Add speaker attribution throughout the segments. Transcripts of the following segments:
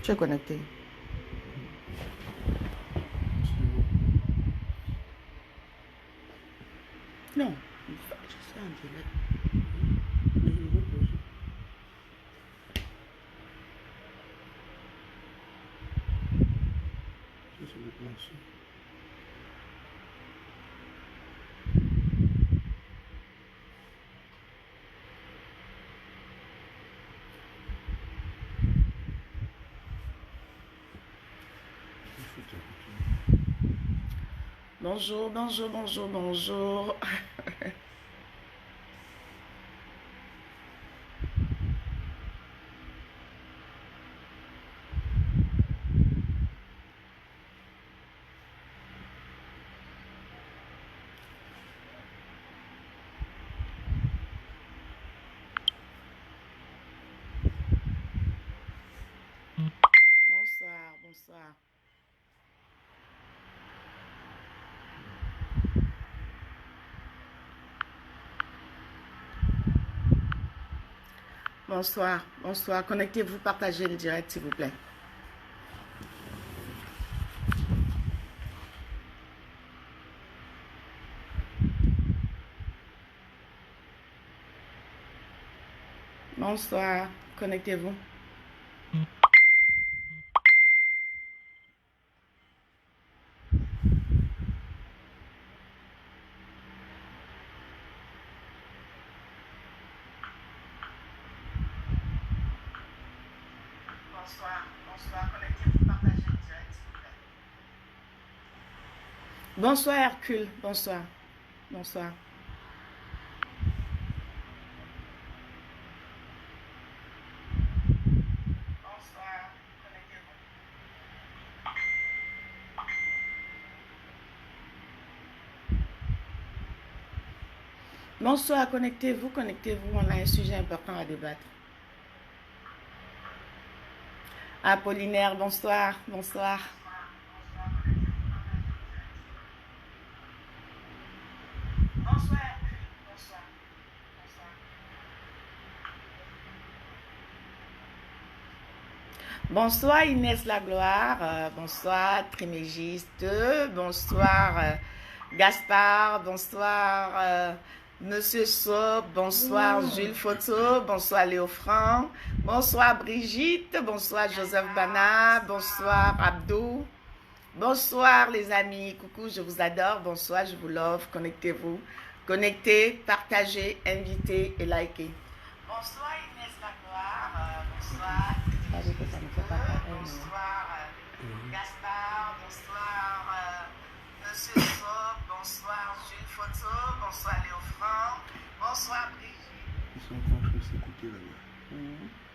Speaker 1: Tu es connecté. Non, je suis en direct. Mais je veux poser. Ça, c'est le plancher. Bonjour, bonjour, bonjour, bonjour. Bonsoir, bonsoir. Bonsoir, bonsoir. Connectez-vous, partagez le direct, s'il vous plaît. Bonsoir, connectez-vous. Bonsoir, bonsoir, connectez-vous, partagez le direct, s'il vous plaît. Bonsoir, Hercule, bonsoir, bonsoir. Bonsoir, connectez-vous. Bonsoir, connectez-vous, connectez-vous. On a un sujet important à débattre. Apollinaire, bonsoir, bonsoir. Bonsoir, bonsoir, bonsoir. Bonsoir Inès Lagloire, bonsoir Trimégiste, bonsoir Gaspard, bonsoir Monsieur Sop, bonsoir Jules Photo, bonsoir Léo Franc, bonsoir Brigitte, bonsoir Joseph Bana, bonsoir Abdou, bonsoir les amis, coucou, je vous adore, bonsoir, je vous love, connectez-vous, connectez, partagez, invitez et likez. Bonsoir Inès Lagloire, bonsoir. Bonsoir Gaspard, bonsoir Monsieur Sop, bonsoir Jules Photo, bonsoir Léo Franc, bonsoir Brigitte. Ils sont en train de s'écouter là-bas.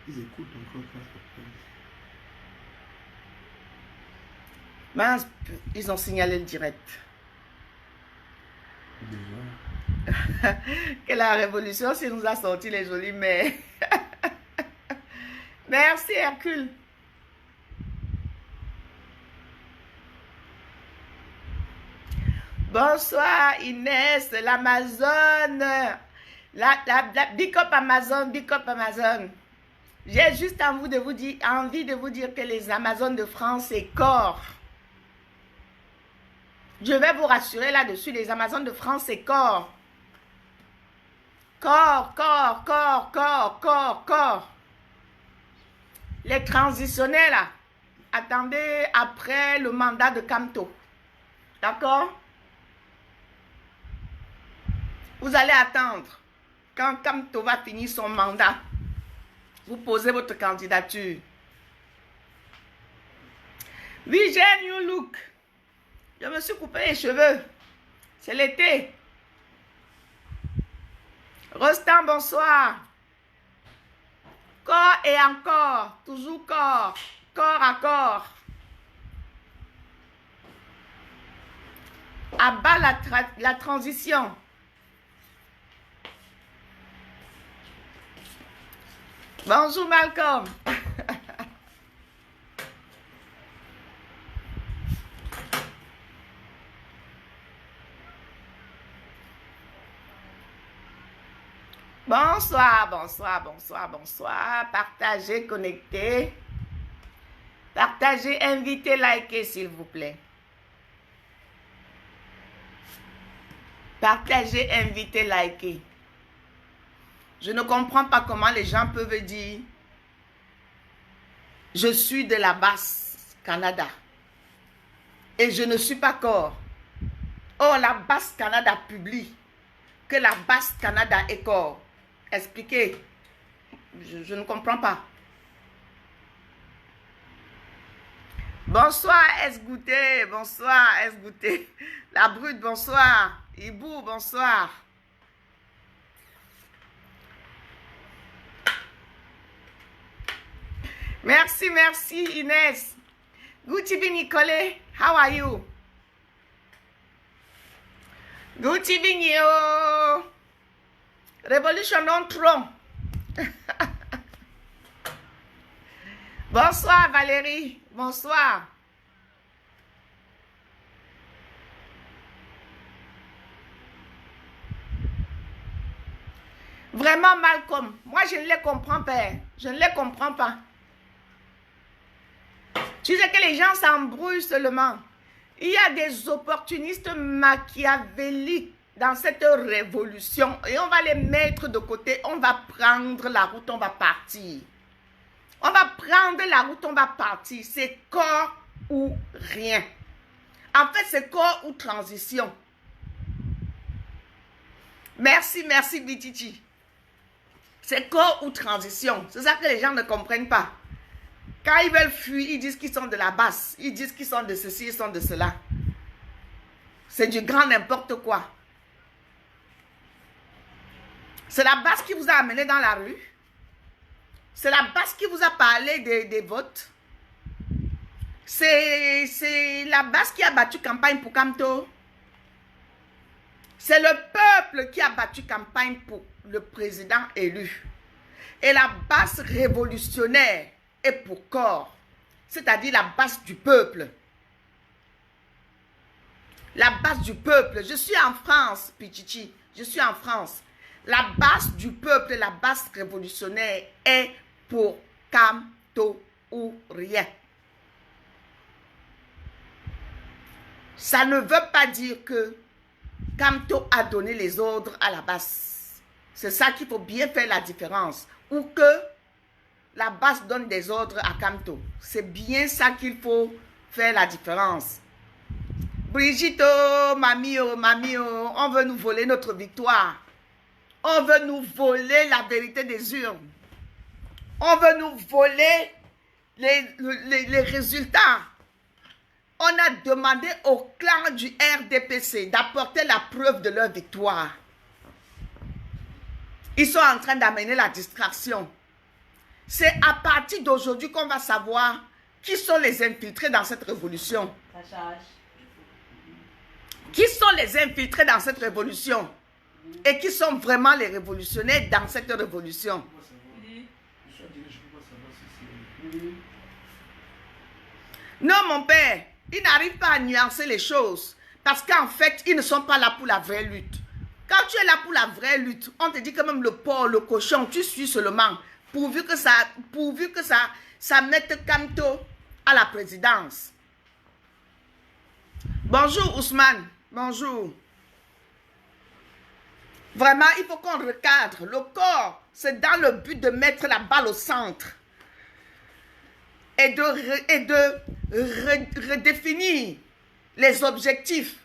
Speaker 1: Ils écoutent encore pas. Mince, ils ont signalé le direct. Déjà. Que la révolution, s'il nous a sorti les jolis mais. Merci Hercule. Bonsoir Inès, l'Amazon. La big up Amazon, big up Amazon. J'ai juste envie de vous dire que les Amazones de France, c'est corps. Je vais vous rassurer là-dessus, les Amazones de France, c'est corps. Corps, corps, corps, corps, corps, corps. Les transitionnels, là, attendez après le mandat de Camto. D'accord? Vous allez attendre. Quand Camto va finir son mandat, vous posez votre candidature. Oui, j'ai un new look. Je me suis coupé les cheveux. C'est l'été. Rostan, bonsoir. Corps et encore. Toujours corps. Corps à corps. Abat la transition. Bonjour Malcolm. Bonsoir, bonsoir, bonsoir, bonsoir. Partagez, connectez. Partagez, invitez, likez, s'il vous plaît. Partagez, invitez, likez. Je ne comprends pas comment les gens peuvent dire « Je suis de la basse Canada et je ne suis pas corps ». Oh, la basse Canada publie que la basse Canada est corps. Expliquez. Je ne comprends pas. Bonsoir, S-Goûté. Bonsoir, S-Goûté. La Brute, bonsoir. Ibou, bonsoir. Merci, merci, Inès. Good evening, Nicole. How are you? Good evening, yo. Revolution on throne. Bonsoir, Valérie. Bonsoir. Vraiment, Malcolm. Moi, je ne les comprends pas. Je ne les comprends pas. Tu sais que les gens s'embrouillent seulement. Il y a des opportunistes machiavéliques dans cette révolution et on va les mettre de côté. On va prendre la route, on va partir. On va prendre la route, on va partir. C'est corps ou rien. En fait, c'est corps ou transition. Merci, merci, Bititi. C'est corps ou transition. C'est ça que les gens ne comprennent pas. Quand ils veulent fuir, ils disent qu'ils sont de la basse. Ils disent qu'ils sont de ceci, ils sont de cela. C'est du grand n'importe quoi. C'est la basse qui vous a amené dans la rue. C'est la basse qui vous a parlé des votes. C'est la basse qui a battu campagne pour Kamto. C'est le peuple qui a battu campagne pour le président élu. Et la basse révolutionnaire est pour corps. C'est-à-dire la basse du peuple. La base du peuple. Je suis en France, Pichichi. Je suis en France. La base du peuple, la base révolutionnaire est pour Kamto ou rien. Ça ne veut pas dire que Kamto a donné les ordres à la base. C'est ça qu'il faut bien faire la différence. Ou que la base donne des ordres à Kamto. C'est bien ça qu'il faut faire la différence. Brigitte, mamie, on veut nous voler notre victoire. On veut nous voler la vérité des urnes. On veut nous voler les résultats. On a demandé au clan du RDPC d'apporter la preuve de leur victoire. Ils sont en train d'amener la distraction. C'est à partir d'aujourd'hui qu'on va savoir qui sont les infiltrés dans cette révolution. Qui sont les infiltrés dans cette révolution? Et qui sont vraiment les révolutionnaires dans cette révolution? Non, mon père, ils n'arrivent pas à nuancer les choses. Parce qu'en fait, ils ne sont pas là pour la vraie lutte. Quand tu es là pour la vraie lutte, on te dit que même le porc, le cochon, tu suis seulement. Pourvu que ça mette Kamto à la présidence. Bonjour Ousmane, bonjour. Vraiment, il faut qu'on recadre. Le corps, c'est dans le but de mettre la balle au centre. Et de redéfinir les objectifs.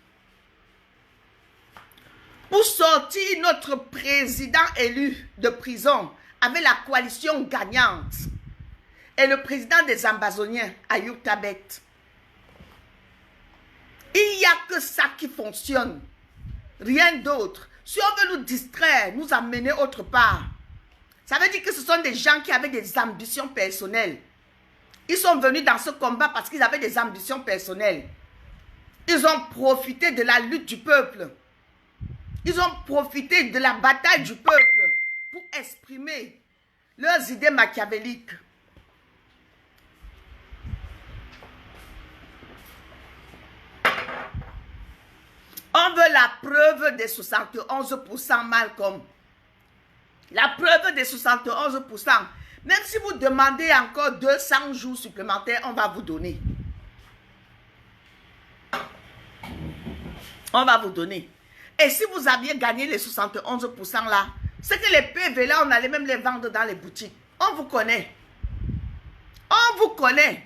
Speaker 1: Pour sortir notre président élu de prison avec la coalition gagnante et le président des Ambazoniens, Ayoub Tabet. Il n'y a que ça qui fonctionne. Rien d'autre. Si on veut nous distraire, nous amener autre part, ça veut dire que ce sont des gens qui avaient des ambitions personnelles. Ils sont venus dans ce combat parce qu'ils avaient des ambitions personnelles. Ils ont profité de la lutte du peuple. Ils ont profité de la bataille du peuple pour exprimer leurs idées machiavéliques. On veut la preuve des 71% Malcolm. La preuve des 71%.
Speaker 2: Même si vous demandez encore 200 jours supplémentaires, on va vous donner. On va vous donner. Et si vous aviez gagné les 71% là, c'est que les PV là, on allait même les vendre dans les boutiques. On vous connaît. On vous connaît.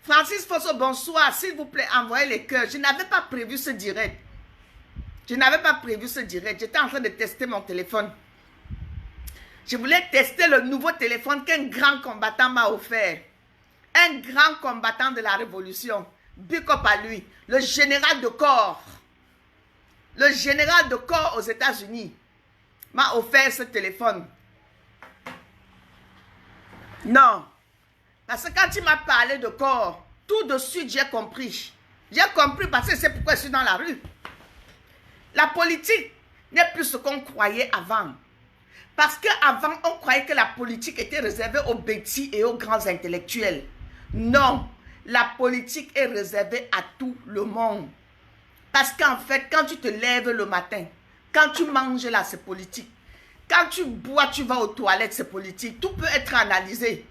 Speaker 2: Francis Fosso, bonsoir. S'il vous plaît, envoyez les cœurs. Je n'avais pas prévu ce direct. Je n'avais pas prévu ce direct. J'étais en train de tester mon téléphone. Je voulais tester le nouveau téléphone qu'un grand combattant m'a offert. Un grand combattant de la révolution. Big up à lui. Le général de corps. Le général de corps aux États-Unis m'a offert ce téléphone. Non. Parce que quand il m'a parlé de corps, tout de suite j'ai compris. J'ai compris parce que c'est pourquoi je suis dans la rue. La politique n'est plus ce qu'on croyait avant. Parce qu'avant, on croyait que la politique était réservée aux bêtis et aux grands intellectuels. Non, la politique est réservée à tout le monde. Parce qu'en fait, quand tu te lèves le matin, quand tu manges là, c'est politique. Quand tu bois, tu vas aux toilettes, c'est politique. Tout peut être analysé.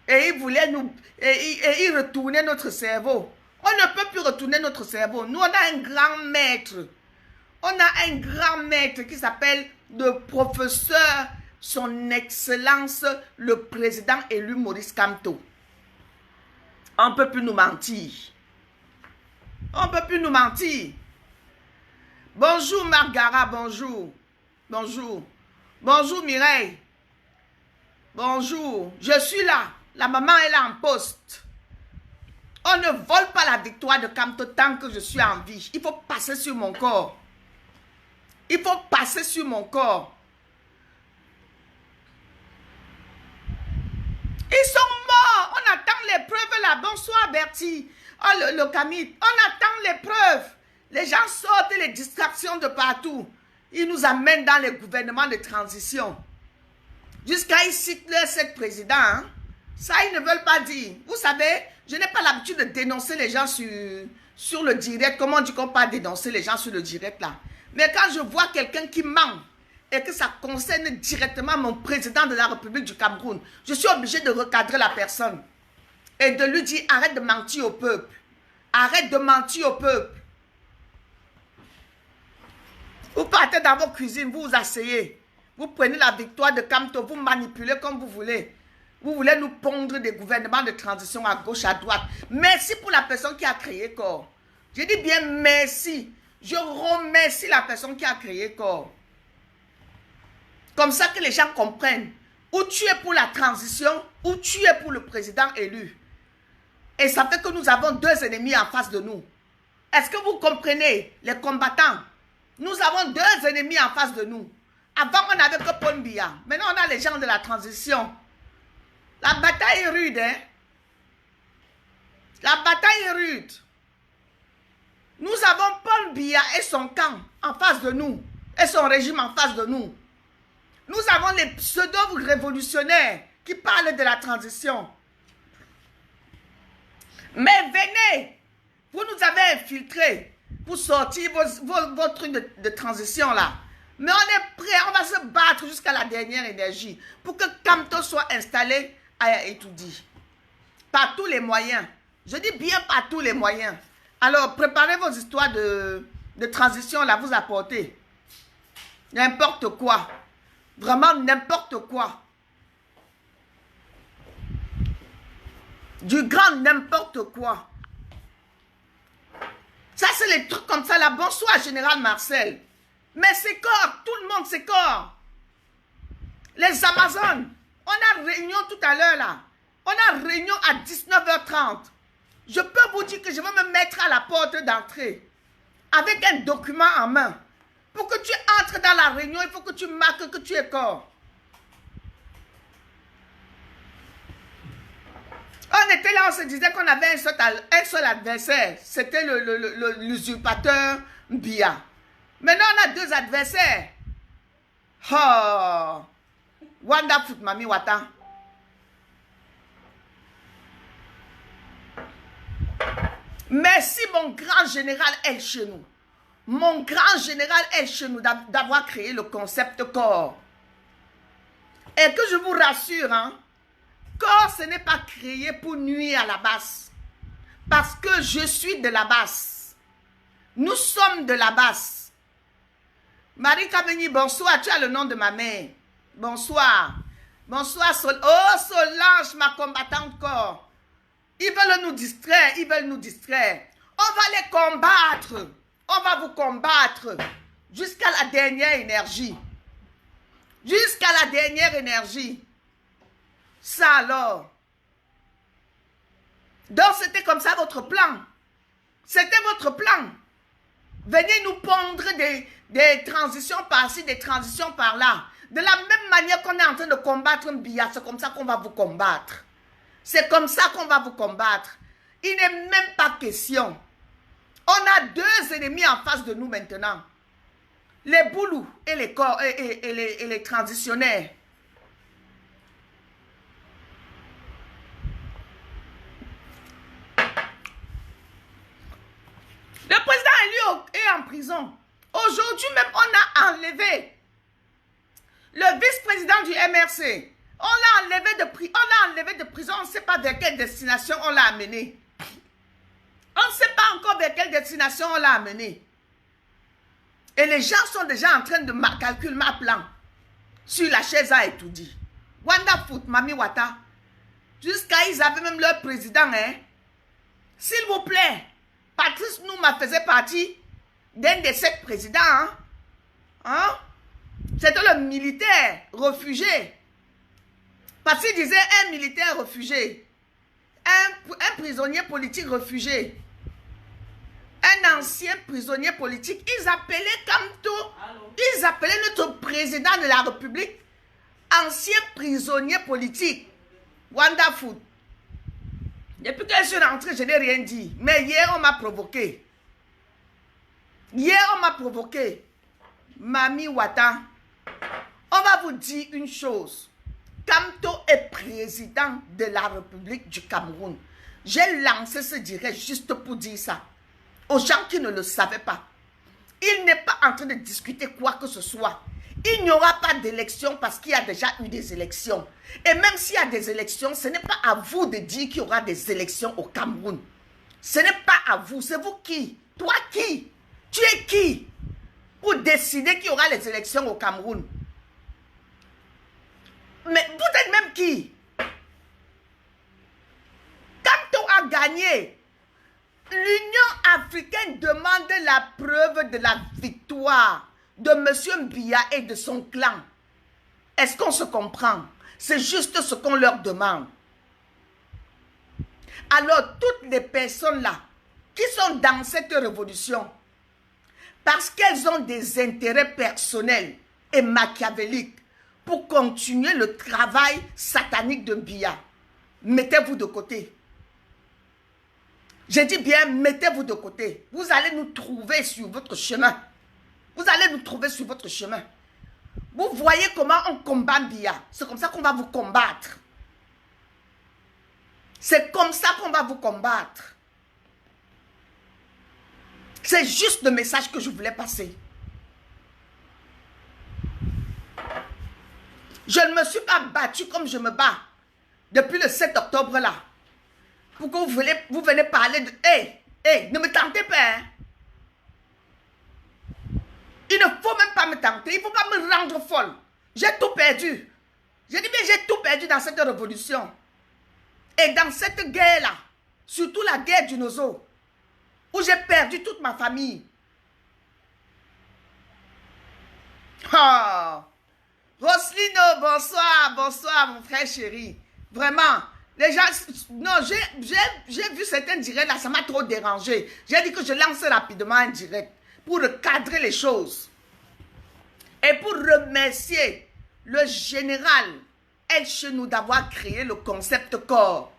Speaker 2: Et il voulait il retournait notre cerveau. On ne peut plus retourner notre cerveau. Nous, on a un grand maître. On a un grand maître qui s'appelle le professeur, son excellence, le président élu Maurice Kamto. On ne peut plus nous mentir. On ne peut plus nous mentir. Bonjour Margara, bonjour. Bonjour. Bonjour Mireille. Bonjour. Je suis là. La maman est là en poste. On ne vole pas la victoire de Kamto tant que je suis en vie. Il faut passer sur mon corps. Il faut passer sur mon corps. Ils sont morts. On attend les preuves là. Bonsoir Bertie. Oh le Camille. On attend les preuves. Les gens sortent les distractions de partout. Ils nous amènent dans les gouvernements de transition. Jusqu'à ici, le 7 président. Hein? Ça, ils ne veulent pas dire. Vous savez, je n'ai pas l'habitude de dénoncer les gens sur le direct. Comment on dit qu'on peut dénoncer les gens sur le direct là? Mais quand je vois quelqu'un qui ment et que ça concerne directement mon président de la République du Cameroun, je suis obligé de recadrer la personne et de lui dire arrête de mentir au peuple. Arrête de mentir au peuple. Vous partez dans vos cuisines, vous vous asseyez. Vous prenez la victoire de Kamto, vous manipulez comme vous voulez. Vous voulez nous pondre des gouvernements de transition à gauche, à droite. Merci pour la personne qui a créé corps. Je dis bien merci. Je remercie la personne qui a créé corps. Comme ça que les gens comprennent où tu es pour la transition, où tu es pour le président élu. Et ça fait que nous avons deux ennemis en face de nous. Est-ce que vous comprenez les combattants? Nous avons deux ennemis en face de nous. Avant, on n'avait que Paul Biya. Maintenant, on a les gens de la transition. La bataille est rude, hein? La bataille est rude. Nous avons Paul Biya et son camp en face de nous. Et son régime en face de nous. Nous avons les pseudo-révolutionnaires qui parlent de la transition. Mais venez, vous nous avez infiltrés pour sortir vos trucs de transition là. Mais on est prêt, on va se battre jusqu'à la dernière énergie pour que Kamto soit installé à Etoudi. Par tous les moyens. Je dis bien par tous les moyens. Alors, préparez vos histoires de transition là, vous apportez. N'importe quoi. Vraiment n'importe quoi. Du grand n'importe quoi. Ça, c'est les trucs comme ça là. Bonsoir, Général Marcel. Mais c'est corps, tout le monde c'est corps. Les Amazones, on a réunion tout à l'heure là. On a réunion à 19h30. Je peux vous dire que je vais me mettre à la porte d'entrée avec un document en main. Pour que tu entres dans la réunion, il faut que tu marques que tu es corps. On était là, on se disait qu'on avait un seul adversaire. C'était l'usurpateur Biya. Maintenant, on a deux adversaires. Oh! Wanda Foutmami Wata. Merci, mon grand général El Chenou. Mon grand général El Chenou d'avoir créé le concept corps. Et que je vous rassure, hein, corps, ce n'est pas créé pour nuire à la base. Parce que je suis de la base. Nous sommes de la base. Marie Kameni, bonsoir. Tu as le nom de ma mère. Bonsoir. Bonsoir, Oh, Solange, ma combattante corps. Ils veulent nous distraire. Ils veulent nous distraire. On va les combattre. On va vous combattre. Jusqu'à la dernière énergie. Jusqu'à la dernière énergie. Ça alors. Donc c'était comme ça votre plan. C'était votre plan. Venez nous pondre des transitions par-ci, des transitions par-là. De la même manière qu'on est en train de combattre un billard, c'est comme ça qu'on va vous combattre. C'est comme ça qu'on va vous combattre. Il n'est même pas question. On a deux ennemis en face de nous maintenant. Les boulous et les corps et les transitionnaires. Le président est en prison. Aujourd'hui même, on a enlevé le vice-président du MRC. On l'a enlevé de prison. On ne sait pas vers quelle destination on l'a amené. On ne sait pas encore vers quelle destination on l'a amené. Et les gens sont déjà en train de calculer ma plan. Sur la chaise à étudier. Wanda Foot, Mami Wata. Jusqu'à ils avaient même leur président. Hein? S'il vous plaît. Patrice Nouma faisait partie d'un des 7 présidents. Hein? C'était le militaire réfugié. Parce qu'il disait un militaire réfugié. Un prisonnier politique réfugié. Un ancien prisonnier politique. Ils appelaient Kamto. Ils appelaient notre président de la République ancien prisonnier politique. Wanda Food. Depuis que je suis rentrée, je n'ai rien dit. Mais hier, on m'a provoqué. Hier, on m'a provoqué. Mami Wata, on va vous dire une chose. Kamto est président de la République du Cameroun. J'ai lancé ce direct juste pour dire ça. Aux gens qui ne le savaient pas. Il n'est pas en train de discuter quoi que ce soit. Il n'y aura pas d'élection parce qu'il y a déjà eu des élections. Et même s'il y a des élections, ce n'est pas à vous de dire qu'il y aura des élections au Cameroun. Ce n'est pas à vous. C'est vous qui? Toi qui? Tu es qui? Pour décider qu'il y aura les élections au Cameroun. Mais vous êtes même qui? Quand on a gagné, l'Union africaine demande la preuve de la victoire de M. Biya et de son clan. Est-ce qu'on se comprend? C'est juste ce qu'on leur demande. Alors, toutes les personnes là qui sont dans cette révolution, parce qu'elles ont des intérêts personnels et machiavéliques pour continuer le travail satanique de Biya, mettez-vous de côté. Je dis bien, mettez-vous de côté. Vous allez nous trouver sur votre chemin. Vous allez nous trouver sur votre chemin. Vous voyez comment on combat Biya. C'est comme ça qu'on va vous combattre. C'est comme ça qu'on va vous combattre. C'est juste le message que je voulais passer. Je ne me suis pas battue comme je me bats depuis le 7 octobre là. Pourquoi vous venez parler de... Hey, ne me tentez pas. Hein? Il ne faut même pas me tenter. Il ne faut pas me rendre folle. J'ai tout perdu. J'ai dit bien, j'ai tout perdu dans cette révolution. Et dans cette guerre-là, surtout la guerre du Nozo, où j'ai perdu toute ma famille. Oh. Roslino, bonsoir, bonsoir mon frère chéri. Vraiment, les gens... Non, j'ai vu certains directs là, ça m'a trop dérangé. J'ai dit que je lance rapidement un direct pour recadrer les choses. Et pour remercier le général El Chenou d'avoir créé le concept corps.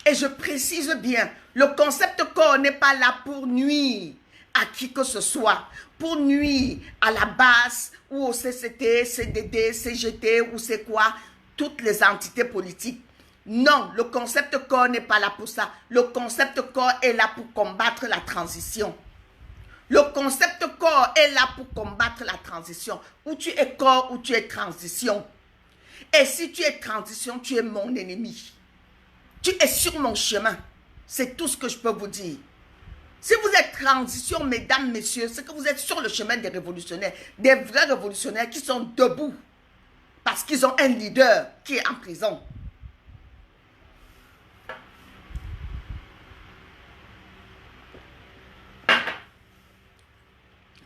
Speaker 2: Et je précise bien, le concept corps n'est pas là pour nuire à qui que ce soit. Pour nuire à la base ou au CCT, CDD, CGT ou c'est quoi, toutes les entités politiques. Non, le concept corps n'est pas là pour ça. Le concept corps est là pour combattre la transition. Le concept corps est là pour combattre la transition. Ou tu es corps ou tu es transition. Et si tu es transition, tu es mon ennemi. Tu es sur mon chemin. C'est tout ce que je peux vous dire. Si vous êtes transition, mesdames, messieurs, c'est que vous êtes sur le chemin des révolutionnaires. Des vrais révolutionnaires qui sont debout. Parce qu'ils ont un leader qui est en prison.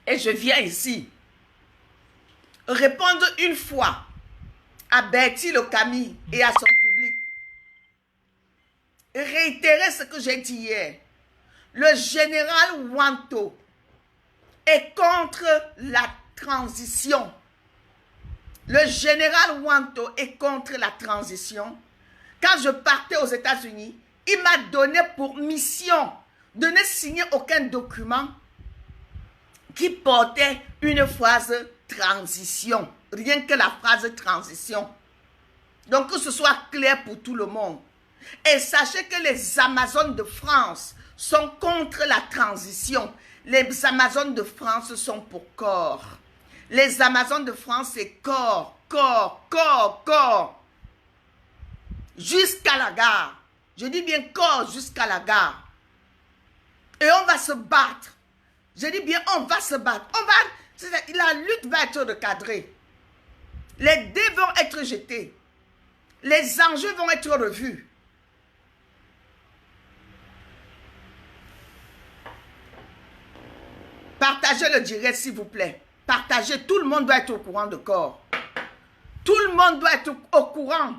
Speaker 2: Et je viens ici répondre une fois à Bertie Le Camille et à son public. Réitérer ce que j'ai dit hier. Le général Wanto est contre la transition. Le général Wanto est contre la transition. Quand je partais aux États-Unis, il m'a donné pour mission de ne signer aucun document qui portait une phrase transition. Rien que la phrase transition. Donc que ce soit clair pour tout le monde. Et sachez que les Amazones de France sont contre la transition. Les Amazones de France sont pour corps. Les Amazones de France, c'est corps, corps, corps, corps. Jusqu'à la gare. Je dis bien corps jusqu'à la gare. Et on va se battre. Je dis bien, on va se battre. La lutte va être recadrée. Les dés vont être jetés. Les enjeux vont être revus. Partagez le direct, s'il vous plaît. Partagez. Tout le monde doit être au courant de corps. Tout le monde doit être au courant.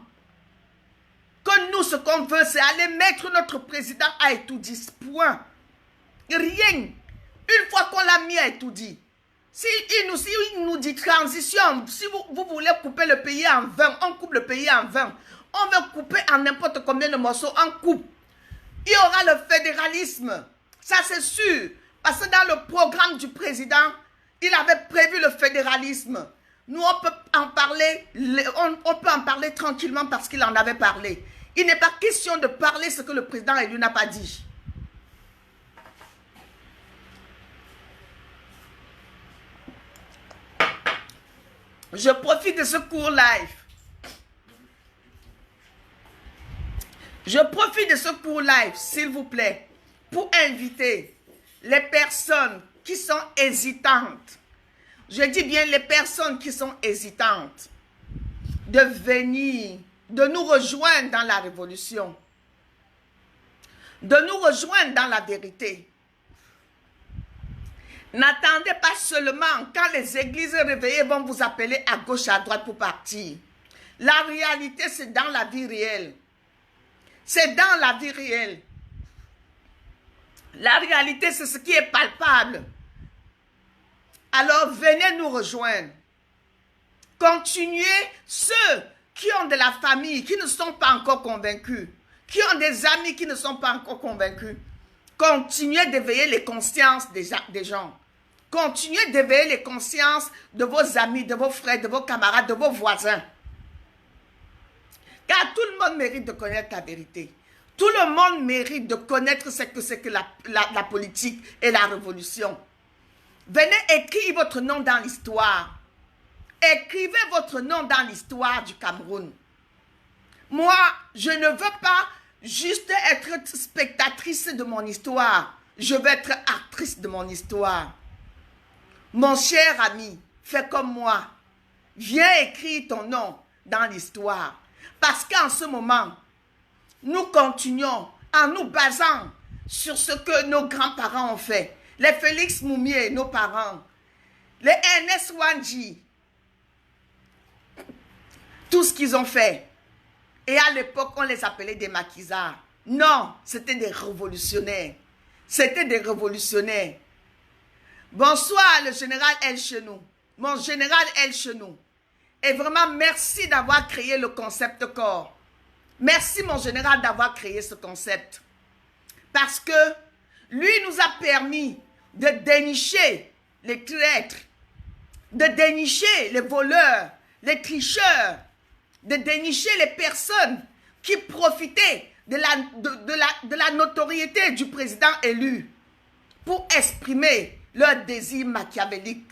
Speaker 2: Que nous, ce qu'on veut, c'est aller mettre notre président à Etoudi. Point. Rien. Une fois qu'on l'a mis à Etoudi. Si il nous dit transition, si vous voulez couper le pays en 20, on coupe le pays en 20. On veut couper en n'importe combien de morceaux, on coupe. Il y aura le fédéralisme. Ça, c'est sûr. Parce que dans le programme du président, il avait prévu le fédéralisme. Nous, on peut en parler, on peut en parler tranquillement parce qu'il en avait parlé. Il n'est pas question de parler ce que le président élu n'a pas dit. Je profite de ce cours live. Je profite de ce cours live, s'il vous plaît, pour inviter les personnes qui sont hésitantes. Je dis bien les personnes qui sont hésitantes de venir, de nous rejoindre dans la révolution, de nous rejoindre dans la vérité. N'attendez pas seulement quand les églises réveillées vont vous appeler à gauche, à droite pour partir. La réalité, c'est dans la vie réelle. C'est dans la vie réelle. La réalité, c'est ce qui est palpable. Alors, venez nous rejoindre. Continuez ceux qui ont de la famille, qui ne sont pas encore convaincus, qui ont des amis qui ne sont pas encore convaincus. Continuez d'éveiller les consciences des gens. Continuez d'éveiller les consciences de vos amis, de vos frères, de vos camarades, de vos voisins. Car tout le monde mérite de connaître la vérité. Tout le monde mérite de connaître ce que c'est que la politique et la révolution. Venez écrire votre nom dans l'histoire. Écrivez votre nom dans l'histoire du Cameroun. Moi, je ne veux pas juste être spectatrice de mon histoire. Je veux être actrice de mon histoire. Mon cher ami, fais comme moi. Viens écrire ton nom dans l'histoire. Parce qu'en ce moment, nous continuons en nous basant sur ce que nos grands-parents ont fait. Les Félix Moumié, nos parents. Les Ernest Wanji. Tout ce qu'ils ont fait. Et à l'époque, on les appelait des maquisards. Non, c'était des révolutionnaires. C'était des révolutionnaires. Bonsoir, le général El Chenou. Mon général El Chenou. Et vraiment, merci d'avoir créé le concept corps. Merci, mon général, d'avoir créé ce concept. Parce que lui nous a permis de dénicher les traîtres, de dénicher les voleurs, les tricheurs, de dénicher les personnes qui profitaient de la notoriété du président élu pour exprimer leur désir machiavélique,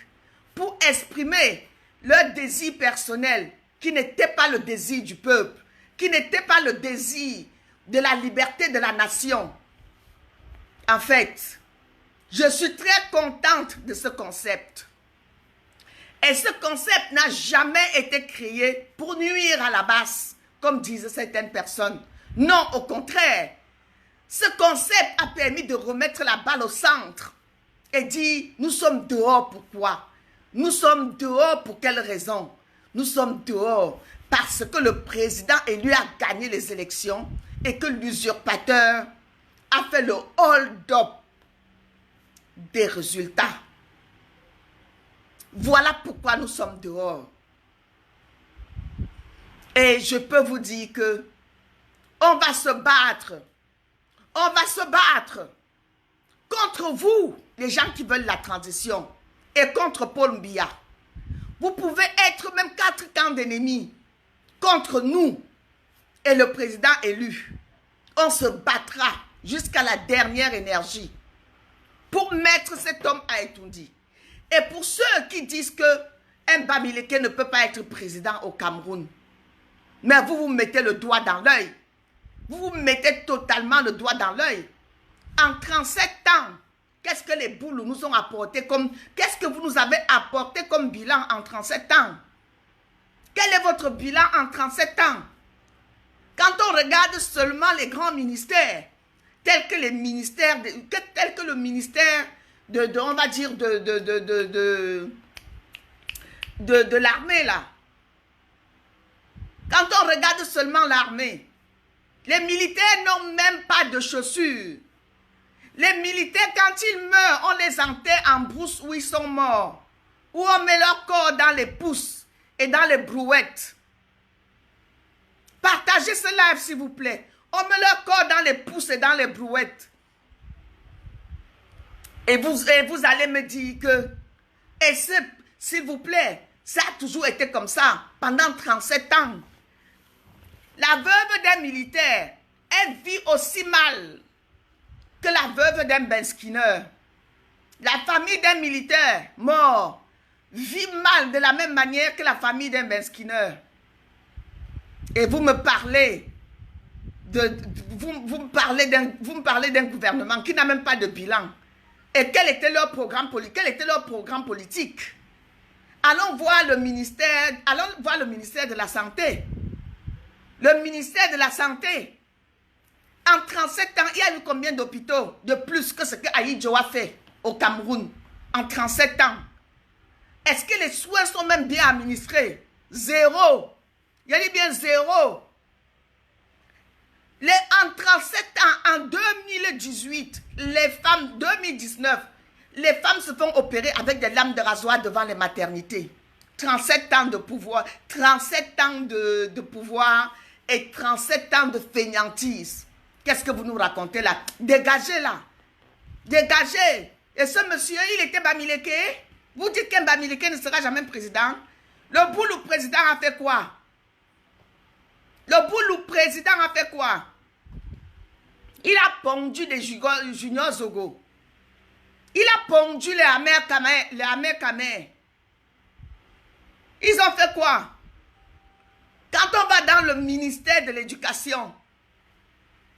Speaker 2: pour exprimer leur désir personnel, qui n'était pas le désir du peuple, qui n'était pas le désir de la liberté de la nation. En fait, je suis très contente de ce concept. Et ce concept n'a jamais été créé pour nuire à la base, comme disaient certaines personnes. Non, au contraire. Ce concept a permis de remettre la balle au centre et dire, nous sommes dehors pourquoi? Nous sommes dehors pour quelle raison? Nous sommes dehors parce que le président élu a gagné les élections et que l'usurpateur a fait le hold-up des résultats. Voilà pourquoi nous sommes dehors. Et je peux vous dire que on va se battre. On va se battre contre vous, les gens qui veulent la transition, et contre Paul Biya. Vous pouvez être même 4 camps d'ennemis contre nous et le président élu. On se battra jusqu'à la dernière énergie pour mettre cet homme à Etoundi. Et pour ceux qui disent que Mbamileke ne peut pas être président au Cameroun, mais vous vous mettez le doigt dans l'œil. Vous vous mettez totalement le doigt dans l'œil. En 37 ans, qu'est-ce que les Boulous nous ont apporté comme... Qu'est-ce que vous nous avez apporté comme bilan en 37 ans? Quel est votre bilan en 37 ans? Quand on regarde seulement les grands ministères, tels que les ministères, tels que le ministère on va dire, de l'armée, là. Quand on regarde seulement l'armée, les militaires n'ont même pas de chaussures. Les militaires, quand ils meurent, on les enterre en brousse où ils sont morts. Ou on met leur corps dans les pousses et dans les brouettes. Partagez ce live, s'il vous plaît. On met leur corps dans les pousses et dans les brouettes. Et vous allez me dire que, s'il vous plaît, ça a toujours été comme ça pendant 37 ans. La veuve d'un militaire, elle vit aussi mal que la veuve d'un Benskinner. La famille d'un militaire mort vit mal de la même manière que la famille d'un Benskinner. Et vous me parlez vous me parlez d'un gouvernement qui n'a même pas de bilan. Et quel était leur programme politique? Allons voir le ministère de la Santé. Le ministère de la Santé, en 37 ans, il y a eu combien d'hôpitaux de plus que ce que Ahidjo a fait au Cameroun en 37 ans? Est-ce que les soins sont même bien administrés? Zéro. Il y a dit bien zéro. En 37 ans, en 2018, les femmes, 2019, les femmes se font opérer avec des lames de rasoir devant les maternités. 37 ans de pouvoir, 37 ans de pouvoir et 37 ans de fainéantise. Qu'est-ce que vous nous racontez là? Dégagez là. Dégagez. Et ce monsieur, il était Bamileke. Vous dites qu'un Bamileke ne sera jamais président. Le boulot président a fait quoi? Le boulot président a fait quoi? Il a pondu les Junior Zogo. Il a pondu les Amer Kamer. Ils ont fait quoi? Quand on va dans le ministère de l'Éducation,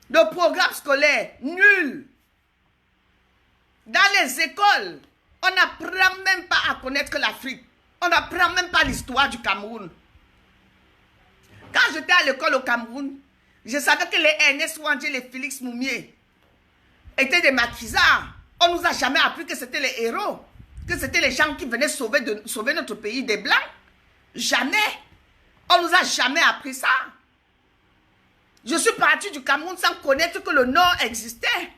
Speaker 2: le programme scolaire, nul. Dans les écoles, on n'apprend même pas à connaître l'Afrique. On n'apprend même pas l'histoire du Cameroun. Quand j'étais à l'école au Cameroun, je savais que les Ernest Ouandjé, les Félix Moumié étaient des maquisards. On ne nous a jamais appris que c'était les héros, que c'était les gens qui venaient sauver notre pays des Blancs. Jamais. On ne nous a jamais appris ça. Je suis parti du Cameroun sans connaître que le Nord existait.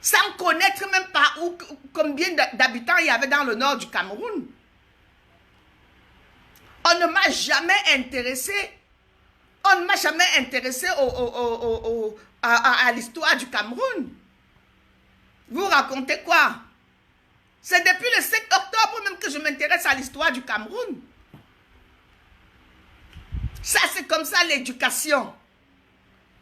Speaker 2: Sans connaître même pas combien d'habitants il y avait dans le Nord du Cameroun. On ne m'a jamais intéressé. On ne m'a jamais intéressé à l'histoire du Cameroun. Vous racontez quoi? C'est depuis le 7 octobre même que je m'intéresse à l'histoire du Cameroun. Ça, c'est comme ça l'éducation.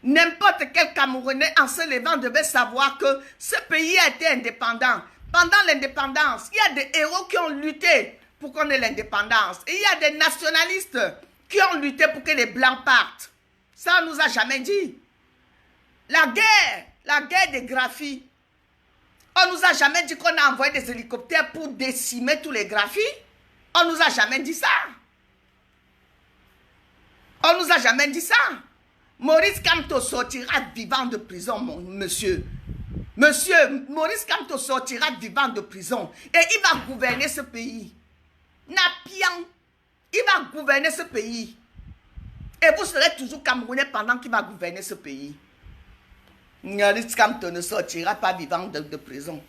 Speaker 2: N'importe quel Camerounais en se levant devait savoir que ce pays a été indépendant. Pendant l'indépendance, il y a des héros qui ont lutté pour qu'on ait l'indépendance. Et il y a des nationalistes qui ont lutté pour que les Blancs partent. Ça, on ne nous a jamais dit. La guerre des graphies. On ne nous a jamais dit qu'on a envoyé des hélicoptères pour décimer tous les graphies. On ne nous a jamais dit ça. On ne nous a jamais dit ça. Maurice Kamto sortira vivant de prison, mon monsieur. Monsieur, Maurice Kamto sortira vivant de prison. Et il va gouverner ce pays. Napian, il va gouverner ce pays. Et vous serez toujours Camerounais pendant qu'il va gouverner ce pays. Maurice Kamto ne sortira pas vivant de prison.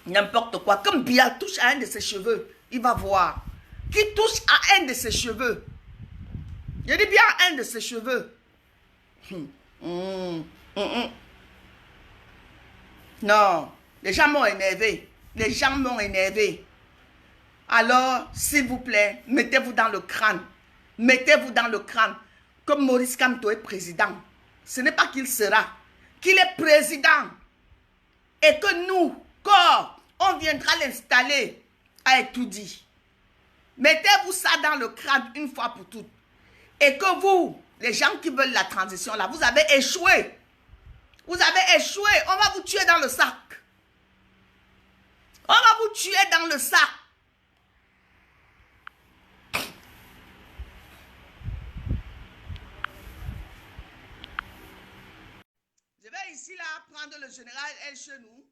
Speaker 2: N'importe quoi. Comme Biya touche à un de ses cheveux, il va voir. Qui touche à un de ses cheveux. Je dis bien un de ses cheveux. Non, les gens m'ont énervé. Les gens m'ont énervé. Alors, s'il vous plaît, mettez-vous dans le crâne. Mettez-vous dans le crâne. Comme Maurice Kamto est président. Ce n'est pas qu'il sera. Qu'il est président. Et que nous, corps, on viendra l'installer à Etoudi. Mettez-vous ça dans le crâne une fois pour toutes. Et que vous, les gens qui veulent la transition là, vous avez échoué. Vous avez échoué. On va vous tuer dans le sac. On va vous tuer dans le sac. Je vais ici là prendre le général El Chenou.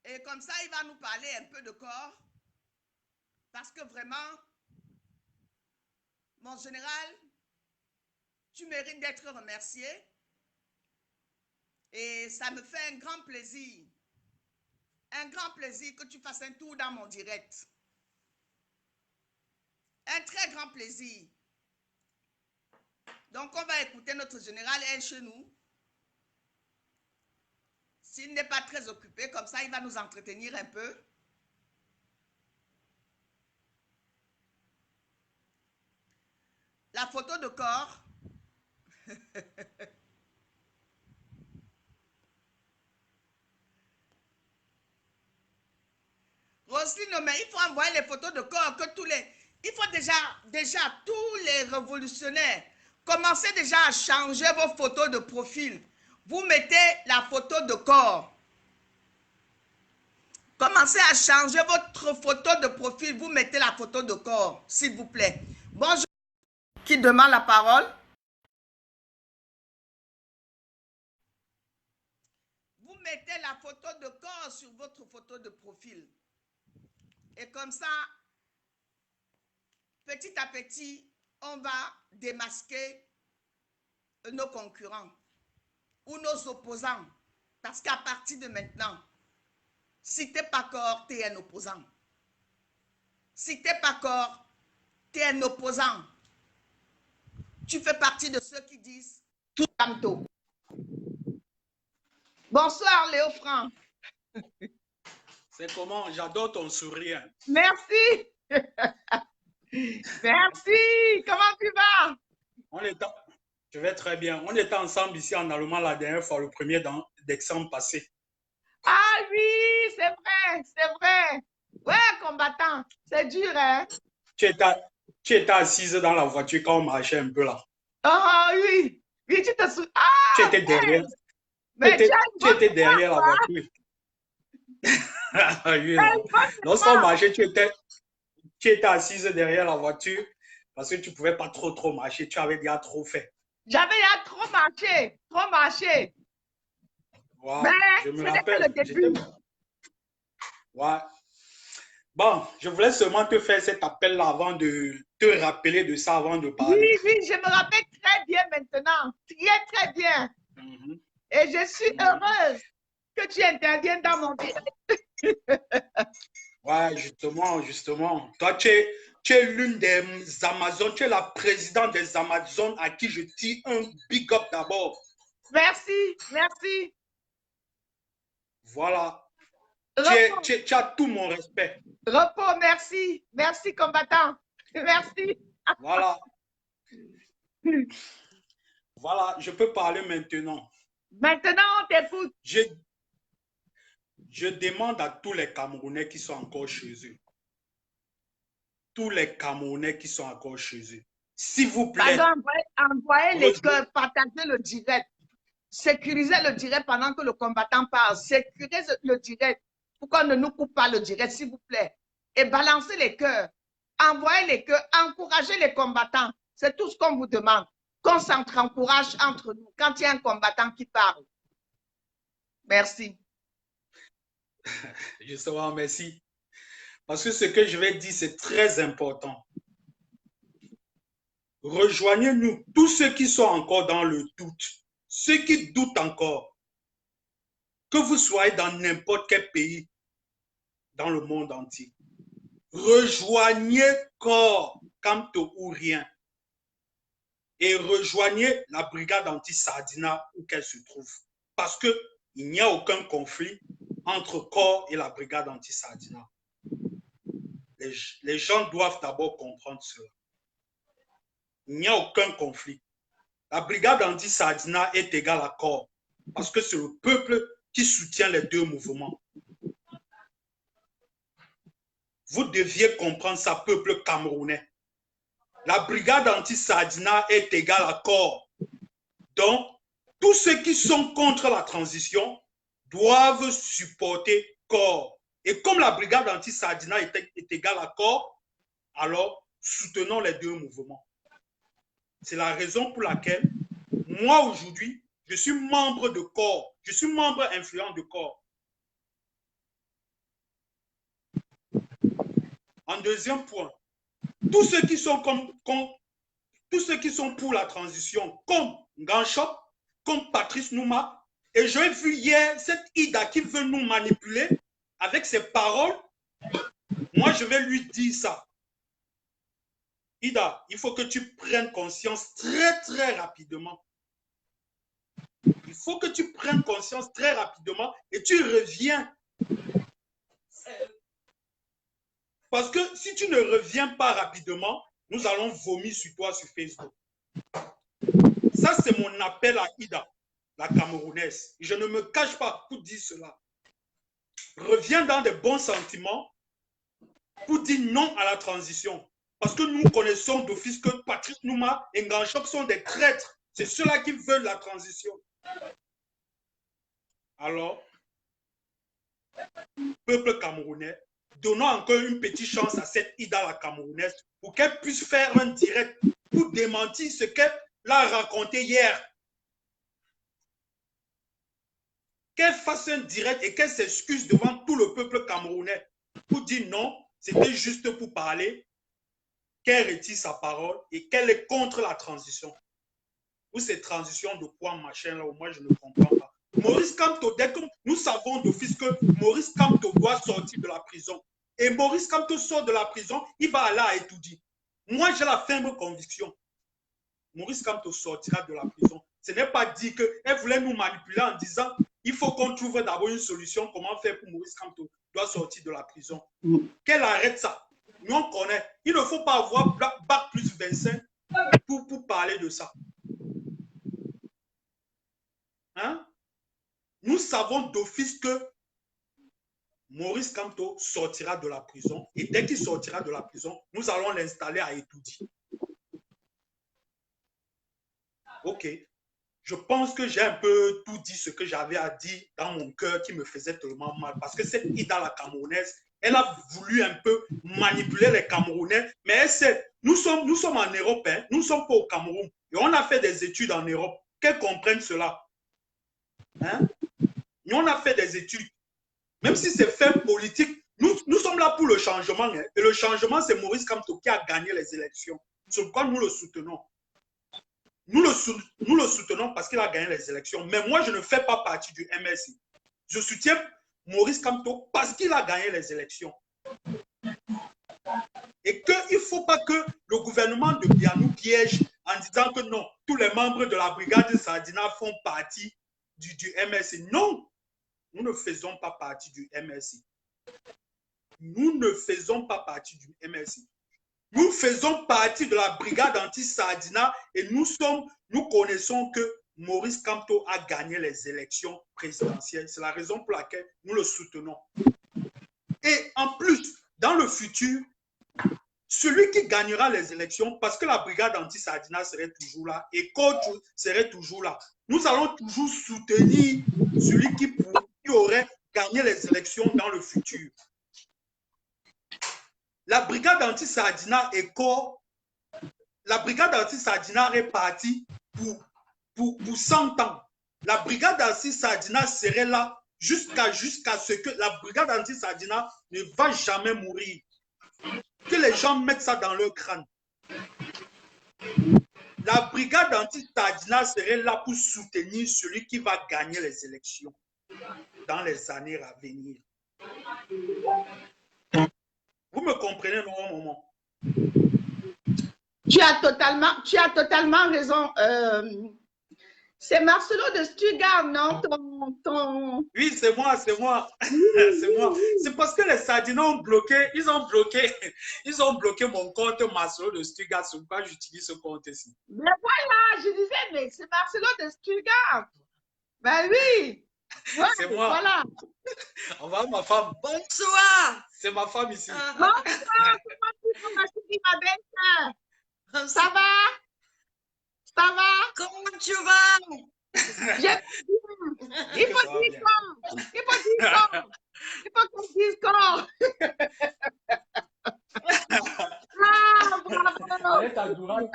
Speaker 2: Et comme ça, il va nous parler un peu de corps. Parce que vraiment, mon général, tu mérites d'être remercié. Et ça me fait un grand plaisir. Un grand plaisir que tu fasses un tour dans mon direct. Un très grand plaisir. Donc, on va écouter notre général El Chenou. S'il n'est pas très occupé, comme ça, il va nous entretenir un peu. La photo de corps. Roselyne, mais il faut envoyer les photos de corps que tous les... Il faut déjà tous les révolutionnaires, commencez déjà à changer vos photos de profil. Vous mettez la photo de corps. Commencez à changer votre photo de profil. Vous mettez la photo de corps, s'il vous plaît. Bonjour. Qui demande la parole? Vous mettez la photo de corps sur votre photo de profil. Et comme ça, petit à petit, on va démasquer nos concurrents ou nos opposants. Parce qu'à partir de maintenant, si tu n'es pas corps, tu es un opposant. Si tu n'es pas corps, tu es un opposant. Tu fais partie de ceux qui disent tout Kamto. Bonsoir Léo Franc.
Speaker 3: C'est comment? J'adore ton sourire.
Speaker 2: Merci. Merci. Comment tu vas?
Speaker 3: Je vais très bien. On était ensemble ici en Allemagne la dernière fois, le 1er décembre passé.
Speaker 2: Ah oui, c'est vrai, c'est vrai. Ouais, combattant, c'est dur, hein?
Speaker 3: Tu étais assise dans la voiture quand on marchait un peu là.
Speaker 2: Ah oui, oui, tu te souviens. Ah,
Speaker 3: tu étais derrière.
Speaker 2: Mais
Speaker 3: tu étais derrière la voiture. Oui, lorsqu'on marchait, tu étais assise derrière la voiture parce que tu ne pouvais pas trop marcher. Tu avais déjà trop fait.
Speaker 2: J'avais déjà trop marché, trop marché.
Speaker 3: Wow,
Speaker 2: mais
Speaker 3: je me rappelle. Ouais. Bon, je voulais seulement te faire cet appel-là avant de te rappeler de ça, avant de parler.
Speaker 2: Oui, oui, je me rappelle très bien maintenant. Très bien. Et je suis heureuse que tu interviennes dans mon direct.
Speaker 3: Ouais, justement. Toi, tu es l'une des Amazones, tu es la présidente des Amazones à qui je tire un big up d'abord.
Speaker 2: Merci, merci.
Speaker 3: Voilà. Tu as tout mon respect.
Speaker 2: Repos, merci. Merci, combattant. Merci.
Speaker 3: Voilà. Voilà, je peux parler maintenant.
Speaker 2: Maintenant, on t'écoute.
Speaker 3: Je demande à tous les Camerounais qui sont encore chez eux. tous les Camerounais qui sont encore chez eux. S'il vous plaît.
Speaker 2: Pardon, envoyez les cœurs, partagez le direct. Sécurisez le direct pendant que le combattant parle. Sécurisez le direct. Pourquoi ne nous coupe pas le direct, s'il vous plaît? Et balancez les cœurs. Envoyez les cœurs. Encouragez les combattants. C'est tout ce qu'on vous demande. Qu'on s'encourage entre nous quand il y a un combattant qui parle. Merci.
Speaker 3: Justement, merci. Parce que ce que je vais dire, c'est très important. Rejoignez-nous, tous ceux qui sont encore dans le doute, ceux qui doutent encore, que vous soyez dans n'importe quel pays dans le monde entier. Rejoignez Corps, Kamto ou rien. Et rejoignez la brigade anti-Sardina où qu'elle se trouve. Parce qu'il n'y a aucun conflit entre Corps et la brigade anti-Sardina. Les gens doivent d'abord comprendre cela. Il n'y a aucun conflit. La brigade anti-Sardina est égale à Corps parce que c'est le peuple qui soutient les deux mouvements. Vous deviez comprendre ça, peuple camerounais. La brigade anti-Sardina est égale à Corps. Donc, tous ceux qui sont contre la transition doivent supporter Corps. Et comme la brigade anti-Sardina est égale à Corps, alors soutenons les deux mouvements. C'est la raison pour laquelle, moi aujourd'hui, je suis membre de Corps. Je suis membre influent de Corps. En deuxième point, tous ceux qui sont pour la transition, comme Ganchop, comme Patrice Nouma, et j'ai vu hier cette Ida qui veut nous manipuler avec ses paroles, moi je vais lui dire ça. Ida, il faut que tu prennes conscience très très rapidement. Il faut que tu prennes conscience très rapidement et tu reviens. Parce que si tu ne reviens pas rapidement, nous allons vomir sur toi sur Facebook. Ça, c'est mon appel à Ida, la Camerounaise. Je ne me cache pas pour dire cela. Reviens dans des bons sentiments pour dire non à la transition. Parce que nous connaissons d'office que Patrice Nouma et Nganchok sont des traîtres. C'est ceux-là qui veulent la transition. Alors, peuple camerounais, donnons encore une petite chance à cette Ida la Camerounaise pour qu'elle puisse faire un direct pour démentir ce qu'elle a raconté hier. Qu'elle fasse un direct et qu'elle s'excuse devant tout le peuple camerounais pour dire non, c'était juste pour parler, qu'elle retire sa parole et qu'elle est contre la transition. Ou cette transition de quoi machin là, moi je ne comprends pas. Maurice Kamto, dès que nous savons d'office que Maurice Kamto doit sortir de la prison, et Maurice Kamto sort de la prison, il va aller à Etoudi. Moi, j'ai la ferme conviction. Maurice Kamto sortira de la prison. Ce n'est pas dit qu'elle voulait nous manipuler en disant il faut qu'on trouve d'abord une solution. Comment faire pour Maurice Kamto doit sortir de la prison. Qu'elle arrête ça. Nous, on connaît. Il ne faut pas avoir bac plus 25 pour parler de ça. Hein? Nous savons d'office que Maurice Kamto sortira de la prison et dès qu'il sortira de la prison, nous allons l'installer à Etoudi. Ok. Je pense que j'ai un peu tout dit ce que j'avais à dire dans mon cœur qui me faisait tellement mal. Parce que cette Ida la Camerounaise, elle a voulu un peu manipuler les Camerounais. Mais elle sait, nous sommes en Europe, hein, nous ne sommes pas au Cameroun. Et on a fait des études en Europe. Qu'elles comprennent cela. Hein? Et on a fait des études. Même si c'est fait politique, nous sommes là pour le changement. Hein. Et le changement, c'est Maurice Kamto qui a gagné les élections. Sur quoi nous le soutenons. Nous le soutenons parce qu'il a gagné les élections. Mais moi, je ne fais pas partie du MSI. Je soutiens Maurice Kamto parce qu'il a gagné les élections. Et qu'il ne faut pas que le gouvernement de Biya nous piège en disant que non, tous les membres de la brigade Sardina font partie du MSI. Non, nous ne faisons pas partie du MSI. Nous ne faisons pas partie du MSI. Nous faisons partie de la brigade anti-Sardina et nous connaissons que Maurice Kamto a gagné les élections présidentielles. C'est la raison pour laquelle nous le soutenons. Et en plus, dans le futur, celui qui gagnera les élections, parce que la brigade anti-Sardina serait toujours là et coach serait toujours là, nous allons toujours soutenir celui qui aurait gagné les élections dans le futur. La brigade anti-Sardina est corps. La brigade anti-Sardina est partie pour 100 ans. La brigade anti-Sardina serait là jusqu'à ce que la brigade anti-Sardina ne va jamais mourir. Que les gens mettent ça dans leur crâne. La brigade anti-Sardina serait là pour soutenir celui qui va gagner les élections dans les années à venir. Vous me comprenez, non, maman?
Speaker 2: Tu as totalement raison. C'est Marcelo de Stuttgart, non?
Speaker 3: Oui, c'est moi. C'est moi. C'est parce que les Sardinais ont bloqué, ils ont bloqué mon compte Marcelo de Stuttgart. C'est pourquoi j'utilise ce compte ici.
Speaker 2: Mais voilà, je disais, mais c'est Marcelo de Stuttgart. Ben oui. Ouais,
Speaker 3: c'est moi.
Speaker 2: Voilà.
Speaker 3: On va ma femme.
Speaker 4: Bonsoir.
Speaker 3: C'est ma femme ici.
Speaker 2: Bonsoir, ma belle-sœur. Ça va? Ça va?
Speaker 4: Comment tu vas?
Speaker 2: Il faut dire comme. Il faut qu'on dise comme. Ah, bravo.
Speaker 3: Allez, ta droite.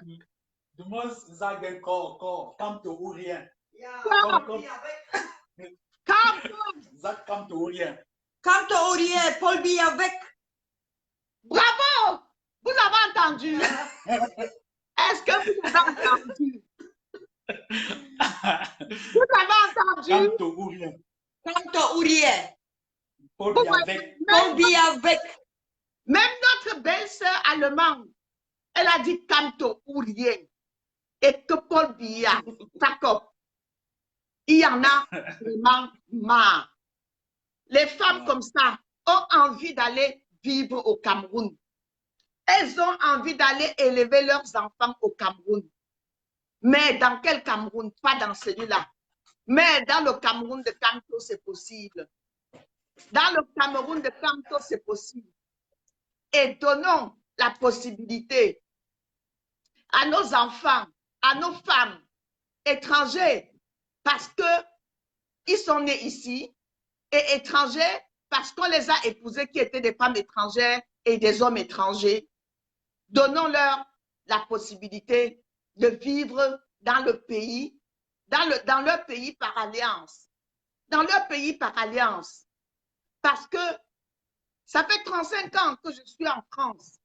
Speaker 3: Demande Zagen corps, camp ou rien. Zach camp ou rien.
Speaker 4: Camp ou rien, Paul Biya avec.
Speaker 2: Bravo! Vous avez entendu? Est-ce que vous avez entendu? Vous avez entendu?
Speaker 3: Camp ou rien.
Speaker 4: Camp ou rien.
Speaker 3: Paul Biya avec.
Speaker 4: Paul Biya avec.
Speaker 2: Même notre belle-sœur allemande, elle a dit Canto ou rien. Et que Paul Biya, d'accord, il y en a vraiment marre. Les femmes comme ça ont envie d'aller vivre au Cameroun. Elles ont envie d'aller élever leurs enfants au Cameroun. Mais dans quel Cameroun? Pas dans celui-là. Mais dans le Cameroun de Canto, c'est possible. Dans le Cameroun de Canto, c'est possible. Et donnons la possibilité à nos enfants, à nos femmes étrangères, parce qu'ils sont nés ici, et étrangers parce qu'on les a épousés qui étaient des femmes étrangères et des hommes étrangers. Donnons-leur la possibilité de vivre dans le pays, dans leur pays par alliance. Dans leur pays par alliance. Parce que ça fait 35 ans que je suis en France.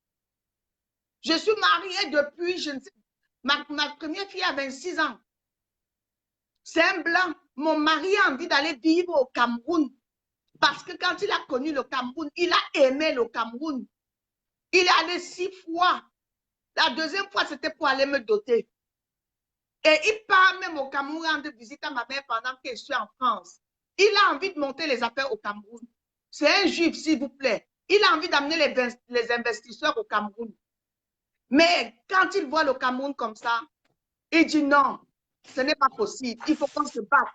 Speaker 2: Je suis mariée depuis, je ne sais, ma première fille a 26 ans. C'est un blanc. Mon mari a envie d'aller vivre au Cameroun. Parce que quand il a connu le Cameroun, il a aimé le Cameroun. Il est allé 6 fois. La deuxième fois, c'était pour aller me doter. Et il part même au Cameroun rendre visite à ma mère pendant que je suis en France. Il a envie de monter les affaires au Cameroun. C'est un juif, s'il vous plaît. Il a envie d'amener les investisseurs au Cameroun. Mais quand il voit le Cameroun comme ça, il dit non, ce n'est pas possible. Il faut qu'on se batte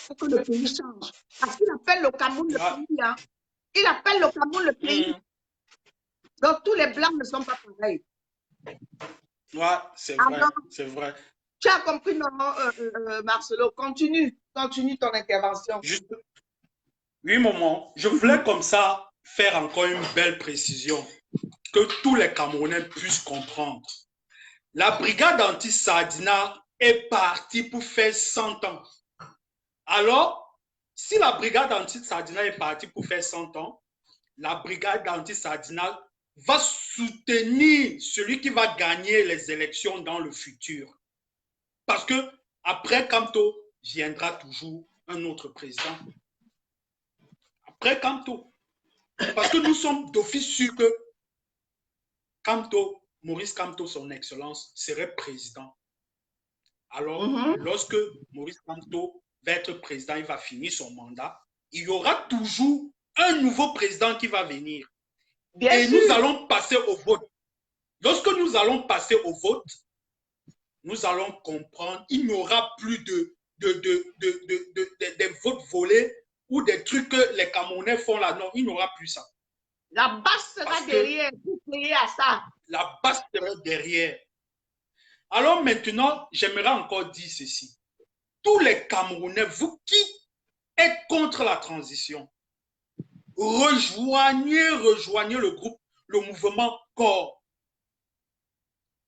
Speaker 2: pour que le pays change. Parce qu'il appelle le Cameroun le pays. Hein. Il appelle le Cameroun le pays. Donc tous les Blancs ne sont pas pareils.
Speaker 3: Ouais, c'est vrai, c'est vrai.
Speaker 2: Tu as compris, non, Marcelo? Continue ton intervention.
Speaker 3: Juste, oui, maman, je voulais comme ça faire encore une belle précision, que tous les Camerounais puissent comprendre. La brigade anti-Sardina est partie pour faire 100 ans. Alors, si la brigade anti-Sardina est partie pour faire 100 ans, la brigade anti-Sardina va soutenir celui qui va gagner les élections dans le futur. Parce que après Camto, viendra toujours un autre président. Après Camto. Parce que nous sommes d'office sûrs que Camto, Maurice Camto, son excellence, serait président. Alors, lorsque Maurice Camto va être président, il va finir son mandat, il y aura toujours un nouveau président qui va venir.
Speaker 2: Bien sûr.
Speaker 3: Nous allons passer au vote. Lorsque nous allons passer au vote, nous allons comprendre, il n'y aura plus des votes volés ou des trucs que les Camerounais font là. Non, il n'y aura plus ça.
Speaker 2: La base sera
Speaker 3: Parce que
Speaker 2: derrière pour payer à ça.
Speaker 3: la base sera derrière. Alors maintenant, j'aimerais encore dire ceci. Tous les Camerounais, vous qui êtes contre la transition, rejoignez le groupe, le mouvement corps.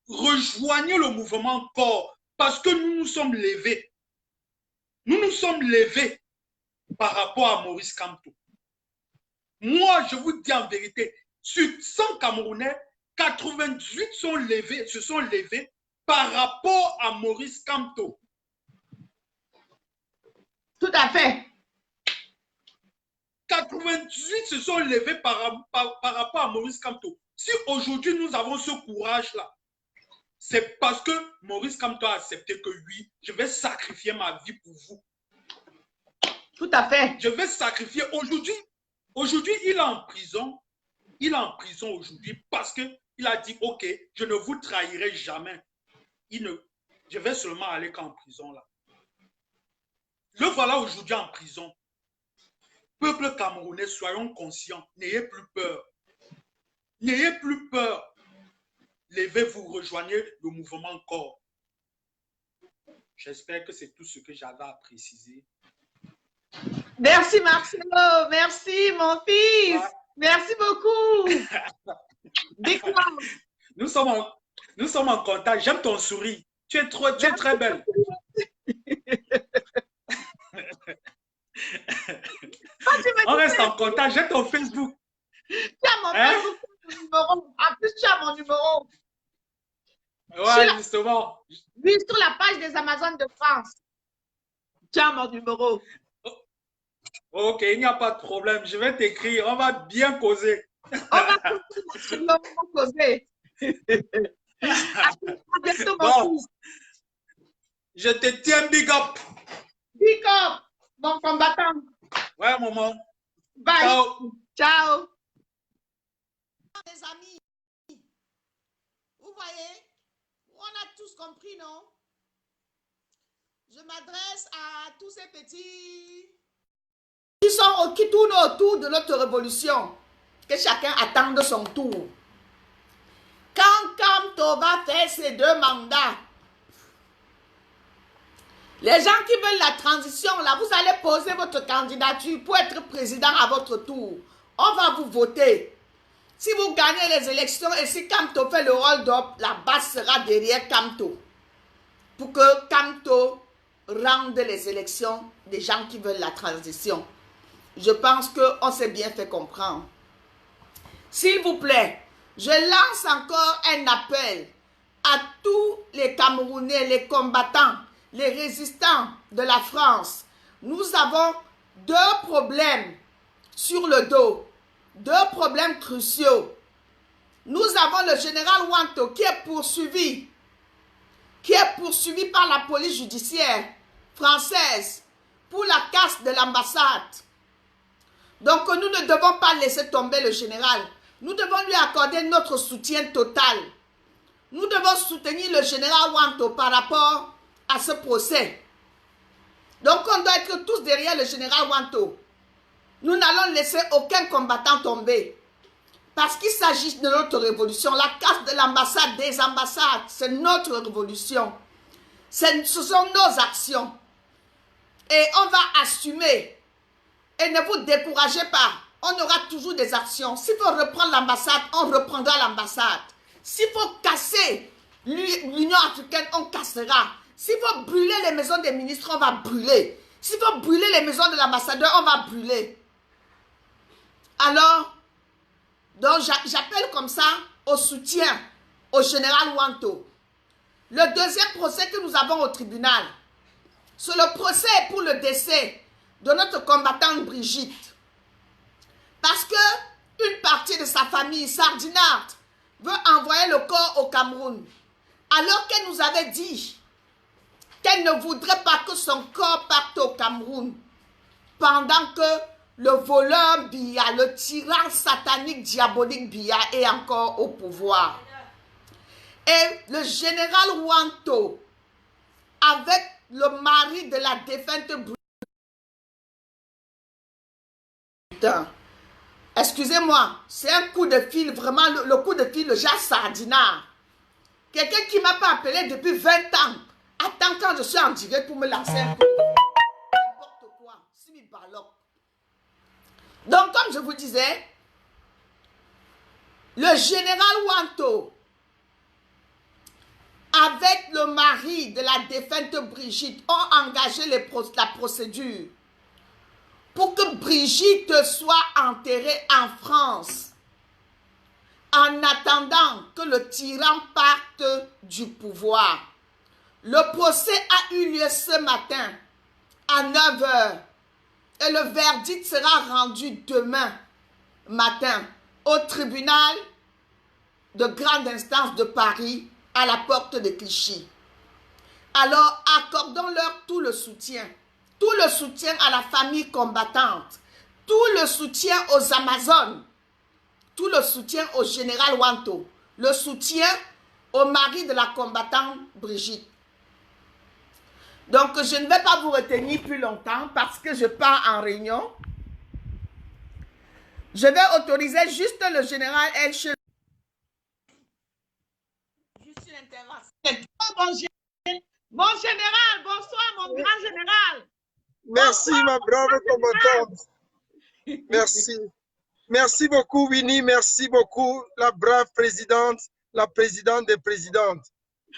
Speaker 3: Rejoignez le mouvement corps parce que nous nous sommes levés. Nous nous sommes levés par rapport à Maurice Kamto. Moi, je vous dis en vérité, sur 100 Camerounais, 98 se sont levés par rapport à Maurice Kamto.
Speaker 2: Tout à fait.
Speaker 3: 98 se sont levés par rapport à Maurice Kamto. Si aujourd'hui nous avons ce courage-là, c'est parce que Maurice Kamto a accepté que oui, je vais sacrifier ma vie pour vous.
Speaker 2: Tout à fait.
Speaker 3: Je vais sacrifier aujourd'hui. Aujourd'hui, il est en prison. Il est en prison aujourd'hui parce qu'il a dit, OK, je ne vous trahirai jamais. Je vais seulement aller qu'en prison là. Le voilà aujourd'hui en prison. Peuple camerounais, soyons conscients. N'ayez plus peur. N'ayez plus peur. Levez-vous, rejoignez le mouvement corps. J'espère que c'est tout ce que j'avais à préciser.
Speaker 2: Merci Marcelo. Merci mon fils. Ouais. Merci beaucoup.
Speaker 3: Nous sommes en contact. J'aime ton sourire. Tu es très belle. On reste en contact. J'ai ton Facebook.
Speaker 2: Tu as mon Facebook, mon numéro. En plus, tu as mon numéro.
Speaker 3: Ouais, justement.
Speaker 2: Oui, sur la page des Amazones de France. Tu as mon numéro.
Speaker 3: Ok, il n'y a pas de problème. Je vais t'écrire. On va bien causer.
Speaker 2: On va causer.
Speaker 3: Bon. Je te tiens big up.
Speaker 2: Big up, mon combattant.
Speaker 3: Ouais, maman.
Speaker 2: Bye.
Speaker 3: Ciao.
Speaker 2: Ciao. Les amis, vous voyez, on a tous compris, non? Je m'adresse à tous ces petits qui tournent autour de notre révolution. Que chacun attende son tour. Quand Kamto va faire ses 2 mandats, les gens qui veulent la transition, là, vous allez poser votre candidature pour être président à votre tour. On va vous voter. Si vous gagnez les élections et si Kamto fait le rôle d'homme, la base sera derrière Kamto. Pour que Kamto rende les élections des gens qui veulent la transition. Je pense qu'on s'est bien fait comprendre. S'il vous plaît, je lance encore un appel à tous les Camerounais, les combattants, les résistants de la France. Nous avons 2 problèmes sur le dos, 2 problèmes cruciaux. Nous avons le général Wanto qui est poursuivi par la police judiciaire française pour la casse de l'ambassade. Donc nous ne devons pas laisser tomber le général. Nous devons lui accorder notre soutien total. Nous devons soutenir le général Wanto par rapport à ce procès. Donc on doit être tous derrière le général Wanto. Nous n'allons laisser aucun combattant tomber. Parce qu'il s'agit de notre révolution. La casse de l'ambassade, des ambassades, c'est notre révolution. Ce sont nos actions. Et on va assumer. Et ne vous découragez pas. On aura toujours des actions. S'il faut reprendre l'ambassade, on reprendra l'ambassade. S'il faut casser l'Union africaine, on cassera. S'il faut brûler les maisons des ministres, on va brûler. S'il faut brûler les maisons de l'ambassadeur, on va brûler. Alors, donc j'appelle comme ça au soutien au général Wanto. Le 2e procès que nous avons au tribunal, c'est le procès pour le décès de notre combattante Brigitte. Parce que une partie de sa famille, Sardinard, veut envoyer le corps au Cameroun. Alors qu'elle nous avait dit qu'elle ne voudrait pas que son corps parte au Cameroun. Pendant que le voleur Biya, le tyran satanique diabolique Biya est encore au pouvoir. Et le général Wanto, avec le mari de la défunte Brigitte, Excusez-moi, c'est un coup de fil, vraiment le coup de fil, le genre sardinard. Quelqu'un qui ne m'a pas appelé depuis 20 ans. Attends quand je suis en direct pour me lancer un coup de fil. N'importe quoi. Simi Balok. Donc, comme je vous disais, le général Wanto, avec le mari de la défunte Brigitte, ont engagé la procédure pour que Brigitte soit enterrée en France en attendant que le tyran parte du pouvoir. Le procès a eu lieu ce matin à 9 h et le verdict sera rendu demain matin au tribunal de grande instance de Paris à la porte de Clichy. Alors accordons-leur tout le soutien à la famille combattante, tout le soutien aux Amazones, tout le soutien au général Wanto, le soutien au mari de la combattante Brigitte. Donc, je ne vais pas vous retenir plus longtemps parce que je pars en réunion. Je vais autoriser juste le général Elche. Juste une intervention. Bon général, bonsoir mon grand général.
Speaker 5: Merci ma brave commandante. Merci. Merci beaucoup Winnie, merci beaucoup la brave présidente, la présidente des présidentes.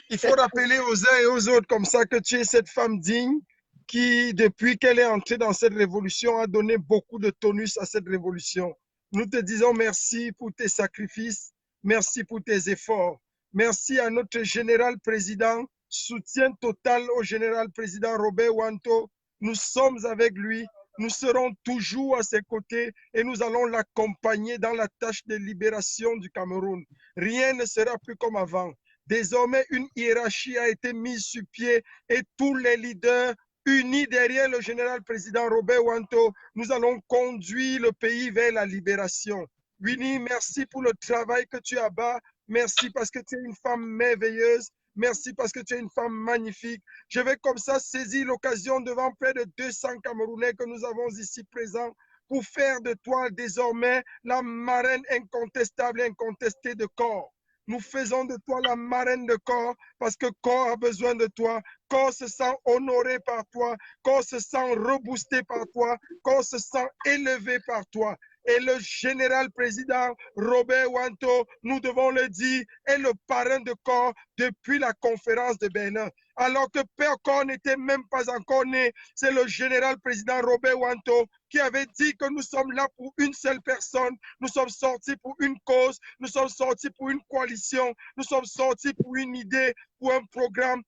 Speaker 5: Il faut rappeler aux uns et aux autres comme ça que tu es cette femme digne qui, depuis qu'elle est entrée dans cette révolution, a donné beaucoup de tonus à cette révolution. Nous te disons merci pour tes sacrifices, merci pour tes efforts. Merci à notre général président, soutien total au général président Robert Wanto. Nous sommes avec lui, nous serons toujours à ses côtés et nous allons l'accompagner dans la tâche de libération du Cameroun. Rien ne sera plus comme avant. Désormais, une hiérarchie a été mise sur pied et tous les leaders unis derrière le général président Robert Wanto, nous allons conduire le pays vers la libération. Winnie, merci pour le travail que tu abats. Merci parce que tu es une femme merveilleuse. Merci parce que tu es une femme magnifique. Je vais comme ça saisir l'occasion devant près de 200 Camerounais que nous avons ici présents pour faire de toi désormais la marraine incontestable et incontestée de Corps. Nous faisons de toi la marraine de Corps parce que Corps a besoin de toi. Corps se sent honoré par toi. Corps se sent reboosté par toi. Corps se sent élevé par toi. Et le général président Robert Wanto, nous devons le dire, est le parrain de Corps depuis la conférence de Berlin. Alors que Père Corps n'était même pas encore né, c'est le général président Robert Wanto qui avait dit que nous sommes là pour une seule personne, nous sommes sortis pour une cause, nous sommes sortis pour une coalition, nous sommes sortis pour une idée, pour un programme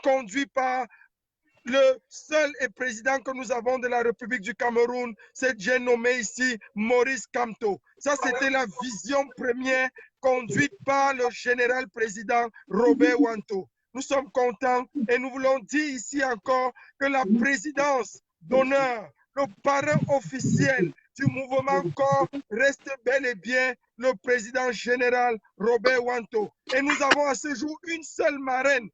Speaker 5: conduit par le seul président que nous avons de la République du Cameroun, c'est j'ai nommé ici Maurice Kamto. Ça, c'était la vision première conduite par le général président Robert Wanto. Nous sommes contents et nous voulons dire ici encore que la présidence d'honneur, le parrain officiel du mouvement Corps reste bel et bien le président général Robert Wanto. Et nous avons à ce jour une seule marraine,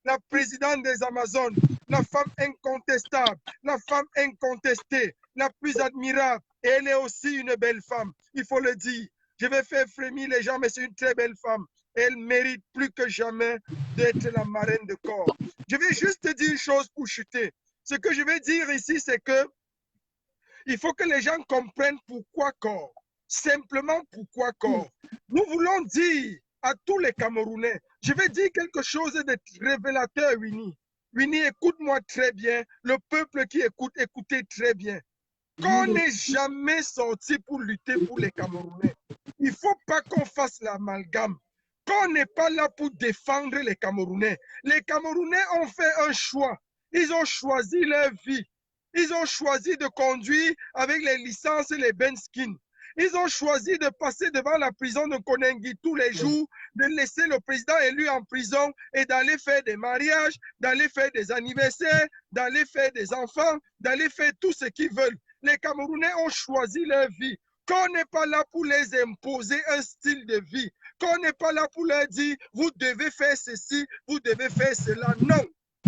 Speaker 5: la présidente des Amazones, la femme incontestable, la femme incontestée, la plus admirable. Et elle est aussi une belle femme, il faut le dire. Je vais faire frémir les gens, mais c'est une très belle femme. Elle mérite plus que jamais d'être la marraine de Corps. Je vais juste te dire une chose pour chuter. Ce que je vais dire ici, c'est que il faut que les gens comprennent pourquoi Corps. Simplement pourquoi Corps. Nous voulons dire à tous les Camerounais, je vais dire quelque chose de révélateur, Winnie. Winnie, écoute-moi très bien. Le peuple qui écoute, écoutez très bien. Qu'on n'est jamais sorti pour lutter pour les Camerounais. Il ne faut pas qu'on fasse l'amalgame. Qu'on n'est pas là pour défendre les Camerounais. Les Camerounais ont fait un choix. Ils ont choisi leur vie. Ils ont choisi de conduire avec les licences et les benskins. Ils ont choisi de passer devant la prison de Konengi tous les jours, de laisser le président élu en prison et d'aller faire des mariages, d'aller faire des anniversaires, d'aller faire des enfants, d'aller faire tout ce qu'ils veulent. Les Camerounais ont choisi leur vie. Qu'on n'est pas là pour les imposer un style de vie. Qu'on n'est pas là pour leur dire, vous devez faire ceci, vous devez faire cela. Non.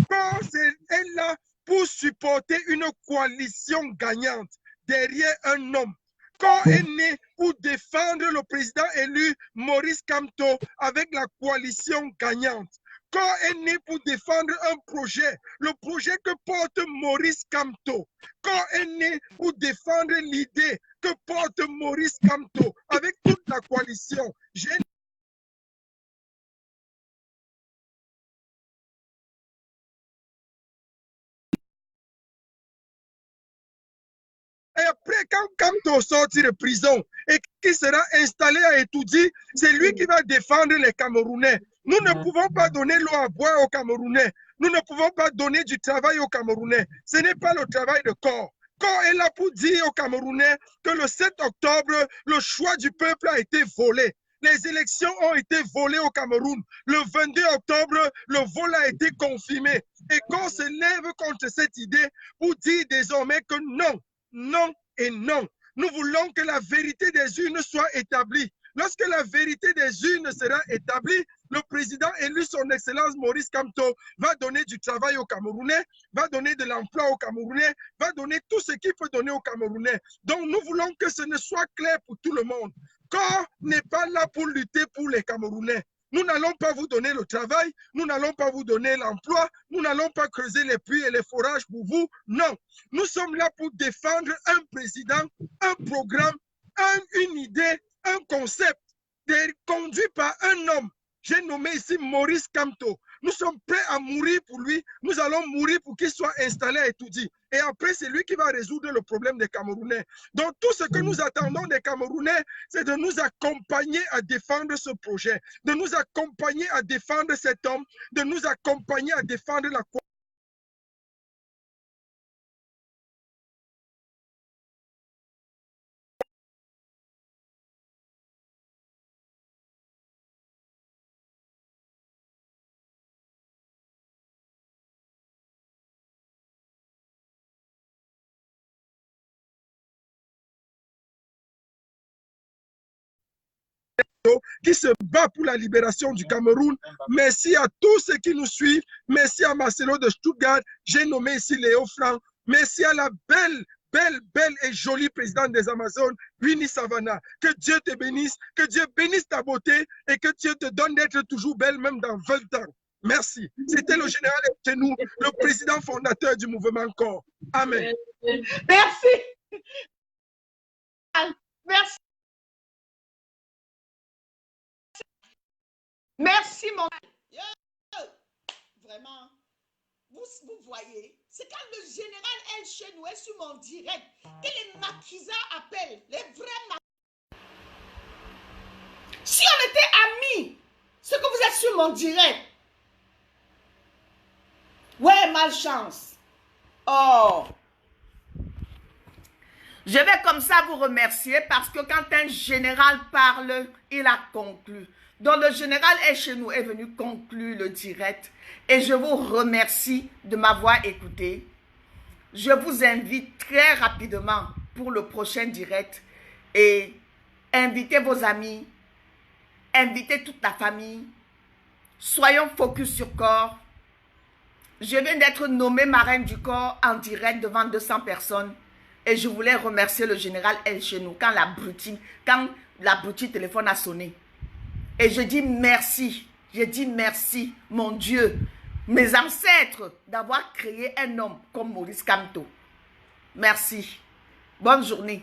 Speaker 5: Qu'on est là pour supporter une coalition gagnante derrière un homme. Corps est né pour défendre le président élu Maurice Kamto avec la coalition gagnante. Corps est né pour défendre un projet, le projet que porte Maurice Kamto. Corps est né pour défendre l'idée que porte Maurice Kamto avec toute la coalition. Et après, quand Kamto sortit de prison et qui sera installé à Etoudi, c'est lui qui va défendre les Camerounais. Nous ne pouvons pas donner l'eau à boire aux Camerounais. Nous ne pouvons pas donner du travail aux Camerounais. Ce n'est pas le travail de corps. Corps est là pour dire aux Camerounais que le 7 octobre, le choix du peuple a été volé. Les élections ont été volées au Cameroun. Le 22 octobre, le vol a été confirmé. Et qu'on se lève contre cette idée pour dire désormais que non, non et non. Nous voulons que la vérité des urnes soit établie. Lorsque la vérité des urnes sera établie, le président élu, son Excellence Maurice Kamto, va donner du travail aux Camerounais, va donner de l'emploi aux Camerounais, va donner tout ce qu'il peut donner aux Camerounais. Donc nous voulons que ce ne soit clair pour tout le monde. Corps n'est pas là pour lutter pour les Camerounais. Nous n'allons pas vous donner le travail, nous n'allons pas vous donner l'emploi, nous n'allons pas creuser les puits et les forages pour vous. Non, nous sommes là pour défendre un président, un programme, une idée, un concept conduit par un homme. J'ai nommé ici Maurice Kamto. Nous sommes prêts à mourir pour lui. Nous allons mourir pour qu'il soit installé à Etoudi. Et après, c'est lui qui va résoudre le problème des Camerounais. Donc, tout ce que nous attendons des Camerounais, c'est de nous accompagner à défendre ce projet, de nous accompagner à défendre cet homme, de nous accompagner à défendre la qui se bat pour la libération du Cameroun. Merci à tous ceux qui nous suivent. Merci à Marcelo de Stuttgart. J'ai nommé ici Léo Franc. Merci à la belle et jolie présidente des Amazones, Winnie Savannah. Que Dieu te bénisse, que Dieu bénisse ta beauté et que Dieu te donne d'être toujours belle même dans 20 ans. Merci. C'était le général Echenou, le président fondateur du mouvement Corps. Amen.
Speaker 2: Merci. Merci. Merci, mon... Vraiment, vous voyez, c'est quand le général Elchenou est sur mon direct que les maquisards appellent, les vrais maquisards. Si on était amis, ce que vous êtes sur mon direct. Ouais, malchance. Oh. Je vais comme ça vous remercier parce que quand un général parle, il a conclu. Donc le général Elchenou est venu conclure le direct et je vous remercie de m'avoir écouté. Je vous invite très rapidement pour le prochain direct et invitez vos amis, invitez toute la famille. Soyons focus sur Corps. Je viens d'être nommée marraine du Corps en direct devant 200 personnes et je voulais remercier le général Elchenou quand l'abruti téléphone a sonné. Et je dis merci, mon Dieu, mes ancêtres, d'avoir créé un homme comme Maurice Kamto. Merci. Bonne journée.